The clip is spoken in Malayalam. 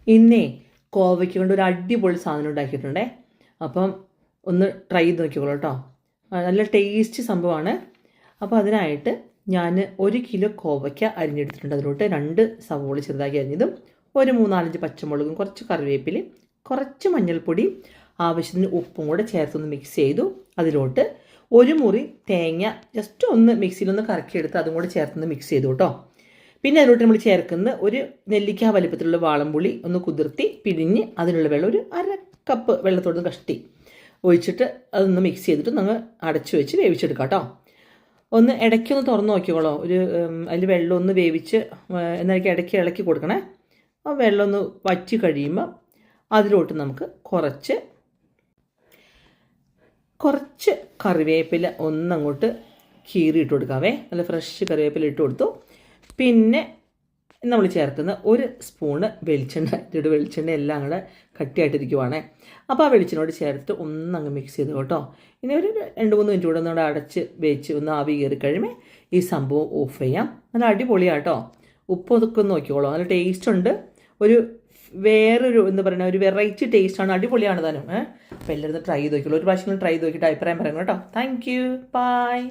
ഇന്നേ കോവയ്ക്ക് കൊണ്ട് ഒരു അടിപൊളി സാധനം ഉണ്ടാക്കിയിട്ടുണ്ടേ. അപ്പം ഒന്ന് ട്രൈ ചെയ്ത് നോക്കിക്കോളൂ കേട്ടോ. നല്ല ടേസ്റ്റ് സംഭവമാണ്. അപ്പോൾ അതിനായിട്ട് ഞാൻ 1 കിലോ കോവയ്ക്ക അരിഞ്ഞെടുത്തിട്ടുണ്ട്. അതിലോട്ട് 2 സവോള ചെറുതാക്കി അരിഞ്ഞതും 3-4 പച്ചമുളകും കുറച്ച് കറിവേപ്പിലയും കുറച്ച് മഞ്ഞൾപ്പൊടി ആവശ്യത്തിന് ഉപ്പും കൂടെ ചേർത്തൊന്ന് മിക്സ് ചെയ്തു. അതിലോട്ട് 1 മുറി തേങ്ങ ജസ്റ്റ് ഒന്ന് മിക്സിയിലൊന്ന് കറക്കിയെടുത്ത് അതും കൂടെ ചേർത്തൊന്ന് മിക്സ് ചെയ്തു കേട്ടോ. പിന്നെ അതിലോട്ട് നമ്മൾ ചേർക്കുന്ന ഒരു നെല്ലിക്ക വലിപ്പത്തിലുള്ള വാളംപുളി ഒന്ന് കുതിർത്തി പിഴിഞ്ഞ് അതിനുള്ള വെള്ളം ഒരു 1/2 കപ്പ് വെള്ളത്തോട് കഷ്ടി ഒഴിച്ചിട്ട് അതൊന്ന് മിക്സ് ചെയ്തിട്ട് നമ്മൾ അടച്ചു വെച്ച് വേവിച്ചെടുക്കാം കേട്ടോ. ഒന്ന് ഇടയ്ക്കൊന്ന് തുറന്ന് നോക്കിക്കോളോ. അതിൽ വെള്ളം ഒന്ന് വേവിച്ച് എന്നാലും ഇടയ്ക്ക് ഇളക്കി കൊടുക്കണേ. ആ വെള്ളം ഒന്ന് വറ്റി കഴിയുമ്പോൾ അതിലോട്ട് നമുക്ക് കുറച്ച് കറിവേപ്പില ഒന്നങ്ങോട്ട് കീറിയിട്ട് കൊടുക്കാവേ. നല്ല ഫ്രഷ് കറിവേപ്പില ഇട്ട് കൊടുത്തു. പിന്നെ നമ്മൾ ചേർക്കുന്ന 1 സ്പൂണ് വെളിച്ചെണ്ണ എല്ലാം കൂടെ കട്ടിയായിട്ടിരിക്കുവാണേ. അപ്പോൾ ആ വെളിച്ചെണ്ണയോട് ചേർത്ത് ഒന്നങ്ങ് മിക്സ് ചെയ്ത് കേട്ടോ. ഇനി ഒരു 2-3 മിനിറ്റ് കൂടെ ഒന്നുകൂടെ അടച്ച് വെച്ച് ഒന്ന് ആവി കയറി കഴിയുമ്പോൾ ഈ സംഭവം ഓഫ് ചെയ്യാം. നല്ല അടിപൊളിയാട്ടോ. ഉപ്പ് ഒതുക്കെ നോക്കിക്കോളൂ. നല്ല ടേസ്റ്റ് ഉണ്ട്. വേറൊരു എന്താ പറയുക, ഒരു വെറൈറ്റി ടേസ്റ്റാണ്. അടിപൊളിയാണ് താനും. അപ്പോൾ എല്ലാവരും ട്രൈ ചെയ്ത് നോക്കിക്കോളൂ. ഒരു പ്രാവശ്യം ട്രൈ ചെയ്ത് നോക്കിയിട്ട് അഭിപ്രായം പറയണം കേട്ടോ. Thank you. ബൈ.